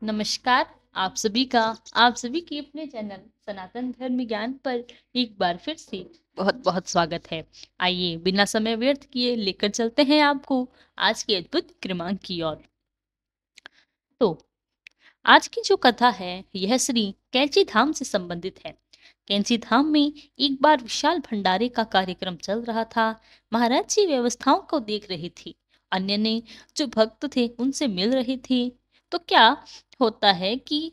नमस्कार। आप सभी की अपने चैनल सनातन धर्म ज्ञान पर एक बार फिर से बहुत बहुत स्वागत है। आइए बिना समय व्यर्थ किए लेकर चलते हैं आपको आज के अद्भुत क्रमांक की ओर। तो आज की जो कथा है यह श्री कैंची धाम से संबंधित है। कैंची धाम में एक बार विशाल भंडारे का कार्यक्रम चल रहा था। महाराज जी व्यवस्थाओं को देख रहे थे। अन्य ने जो भक्त थे उनसे मिल रहे थे। तो क्या होता है कि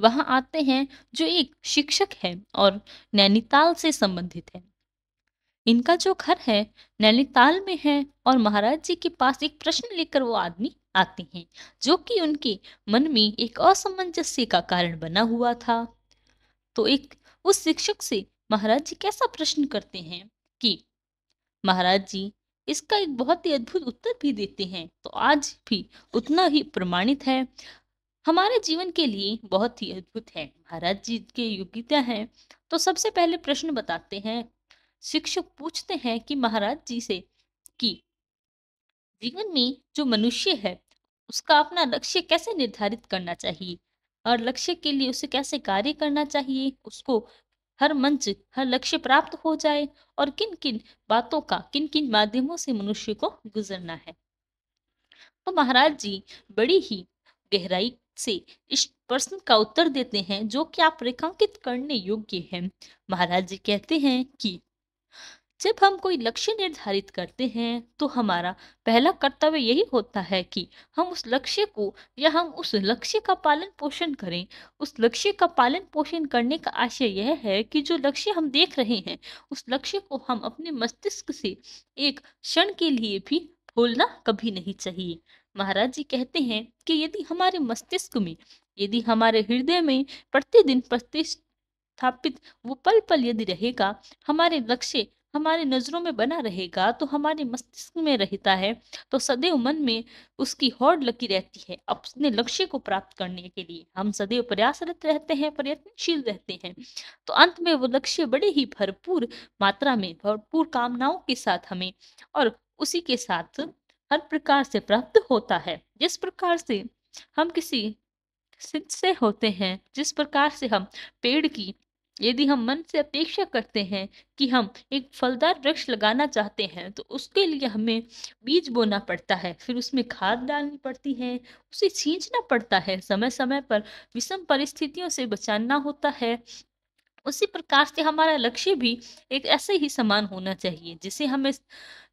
वहां आते हैं जो एक शिक्षक है और नैनीताल से संबंधित है। इनका जो घर है नैनीताल में है और महाराज जी के पास एक प्रश्न लेकर वो आदमी आते हैं जो कि उनके मन में एक असमंजस्य का कारण बना हुआ था। तो एक उस शिक्षक से महाराज जी कैसा प्रश्न करते हैं कि महाराज जी इसका एक बहुत ही अद्भुत उत्तर भी देते हैं तो आज भी उतना ही प्रमाणित है, हमारे जीवन के लिए बहुत ही अद्भुत है। महाराज जी के योग्यता है। तो सबसे पहले प्रश्न बताते हैं। शिक्षक पूछते हैं कि महाराज जी से कि जीवन में जो मनुष्य है उसका अपना लक्ष्य कैसे निर्धारित करना चाहिए और लक्ष्य के लिए उसे कैसे कार्य करना चाहिए, उसको हर मंच हर लक्ष्य प्राप्त हो जाए और किन किन बातों का किन किन माध्यमों से मनुष्य को गुजरना है। तो महाराज जी बड़ी ही गहराई से इस प्रश्न का उत्तर देते हैं जो कि आप रेखांकित करने योग्य है। महाराज जी कहते हैं कि जब हम कोई लक्ष्य निर्धारित करते हैं तो हमारा पहला कर्तव्य यही होता है कि हम उस लक्ष्य को या हम उस लक्ष्य का पालन पोषण करें। उस लक्ष्य का पालन पोषण करने का आशय यह है कि जो लक्ष्य हम देख रहे हैं उस लक्ष्य को हम अपने मस्तिष्क से एक क्षण के लिए भी भूलना कभी नहीं चाहिए। महाराज जी कहते हैं कि यदि हमारे मस्तिष्क में यदि हमारे हृदय में प्रतिदिन प्रतिस्थापित वो पल पल यदि रहेगा, हमारे लक्ष्य हमारे नजरों में बना रहेगा तो हमारे मस्तिष्क में रहता है, तो सदैव मन में उसकी होड़ लगी रहती है। अपने लक्ष्य को प्राप्त करने के लिए हम सदैव प्रयासरत रहते हैं, प्रयत्नशील रहते हैं। तो अंत में वो लक्ष्य बड़े ही भरपूर मात्रा में भरपूर कामनाओं के साथ हमें और उसी के साथ हर प्रकार से प्राप्त होता है। जिस प्रकार से हम किसी सिद्ध से होते हैं, जिस प्रकार से हम पेड़ की यदि हम मन से अपेक्षा करते हैं कि हम एक फलदार वृक्ष लगाना चाहते हैं तो उसके लिए हमें बीज बोना पड़ता है, फिर उसमें खाद डालनी पड़ती है, उसे सींचना पड़ता है, समय समय पर विषम परिस्थितियों से बचाना होता है। उसी प्रकार से हमारा लक्ष्य भी एक ऐसे ही समान होना चाहिए। जिसे हमें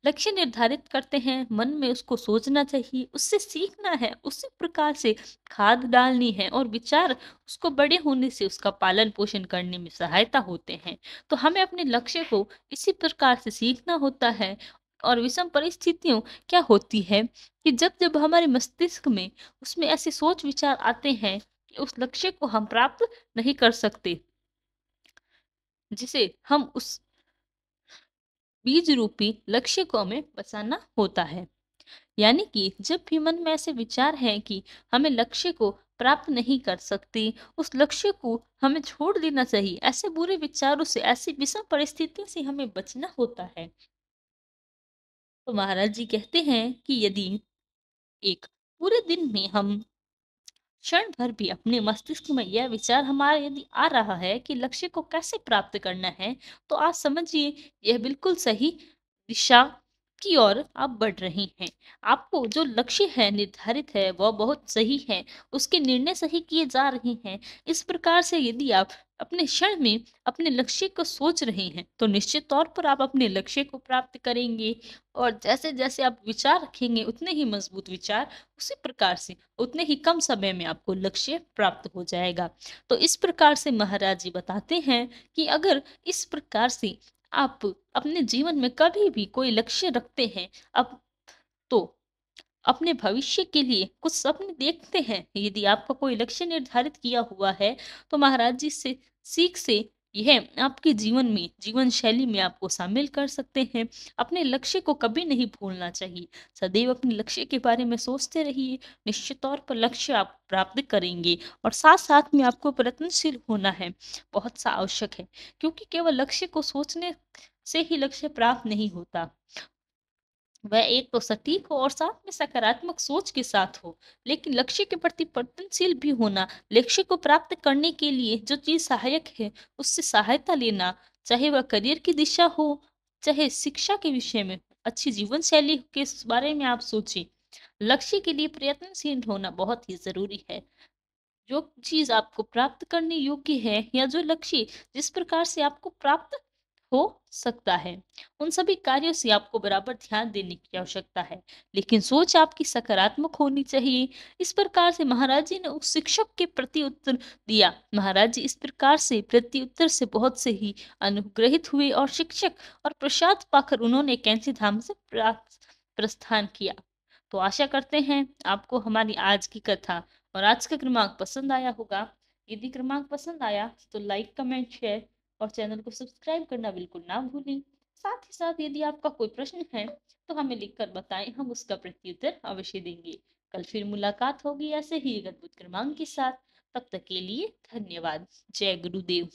लक्ष्य निर्धारित करते हैं मन में उसको सोचना चाहिए, उससे सीखना है, उसी प्रकार से खाद डालनी है और विचार उसको बड़े होने से उसका पालन पोषण करने में सहायता होते हैं। तो हमें अपने लक्ष्य को इसी प्रकार से सीखना होता है। और विषम परिस्थितियों क्या होती है कि जब जब हमारे मस्तिष्क में उसमें ऐसे सोच विचार आते हैं कि उस लक्ष्य को हम प्राप्त नहीं कर सकते, जिसे हम उस बीज रूपी लक्ष्य को हमें बचाना होता है। यानी कि जब भी मन में ऐसे विचार हैं कि हमें लक्ष्य को प्राप्त नहीं कर सकते, उस लक्ष्य को हमें छोड़ देना चाहिए, ऐसे बुरे विचारों से ऐसी विषम परिस्थितियों से हमें बचना होता है। तो महाराज जी कहते हैं कि यदि एक पूरे दिन में हम क्षण भर भी अपने मस्तिष्क में यह विचार हमारा यदि आ रहा है कि लक्ष्य को कैसे प्राप्त करना है, तो आप समझिए यह बिल्कुल सही दिशा की ओर आप बढ़ रही हैं। आपको जो लक्ष्य है निर्धारित है वह बहुत सही है, उसके निर्णय सही किए जा रहे हैं। इस प्रकार से यदि आप अपने क्षण में अपने लक्ष्य को सोच रहे हैं तो निश्चित तौर पर आप अपने लक्ष्य को प्राप्त करेंगे। और जैसे जैसे आप विचार रखेंगे उतने ही मजबूत विचार, उसी प्रकार से उतने ही कम समय में आपको लक्ष्य प्राप्त हो जाएगा। तो इस प्रकार से महाराज जी बताते हैं कि अगर इस प्रकार से आप अपने जीवन में कभी भी कोई लक्ष्य रखते हैं अब, तो अपने भविष्य के लिए कुछ सपने देखते हैं, यदि आपका कोई लक्ष्य निर्धारित किया हुआ है तो महाराज जी से सीख से यह आपके जीवन में जीवन शैली में आपको शामिल कर सकते हैं। अपने लक्ष्य को कभी नहीं भूलना चाहिए, सदैव अपने लक्ष्य के बारे में सोचते रहिए। निश्चित तौर पर लक्ष्य आप प्राप्त करेंगे और साथ साथ में आपको प्रयत्नशील होना है, बहुत सा आवश्यक है। क्योंकि केवल लक्ष्य को सोचने से ही लक्ष्य प्राप्त नहीं होता, वह एक तो सटीक हो और साथ में सकारात्मक सोच के साथ हो, लेकिन लक्ष्य के प्रति परिवर्तनशील भी होना। लक्ष्य को प्राप्त करने के लिए जो चीज सहायक है, उससे सहायता लेना, चाहे वह करियर की दिशा हो, चाहे शिक्षा के विषय में, अच्छी जीवन शैली के बारे में आप सोचें। लक्ष्य के लिए प्रयत्नशील होना बहुत ही जरूरी है। जो चीज आपको प्राप्त करने योग्य है या जो लक्ष्य जिस प्रकार से आपको प्राप्त हो सकता है, उन सभी कार्यों से आपको बराबर ध्यान देने की आवश्यकता है। लेकिन सोच आपकी सकारात्मक होनी चाहिए। इस प्रकार से महाराज जी ने उस शिक्षक के प्रति उत्तर दिया। महाराज जी इस प्रकार से प्रति उत्तर से बहुत से ही अनुग्रहित हुए और शिक्षक और प्रसाद पाकर उन्होंने कैंची धाम से प्रस्थान किया। तो आशा करते हैं आपको हमारी आज की कथा और आज का क्रमांक पसंद आया होगा। यदि क्रमांक पसंद आया तो लाइक, कमेंट, शेयर और चैनल को सब्सक्राइब करना बिल्कुल ना भूलें। साथ ही साथ यदि आपका कोई प्रश्न है तो हमें लिखकर बताएं, हम उसका प्रत्युत्तर अवश्य देंगे। कल फिर मुलाकात होगी ऐसे ही एक अद्भुत क्रमांक के साथ। तब तक के लिए धन्यवाद। जय गुरुदेव।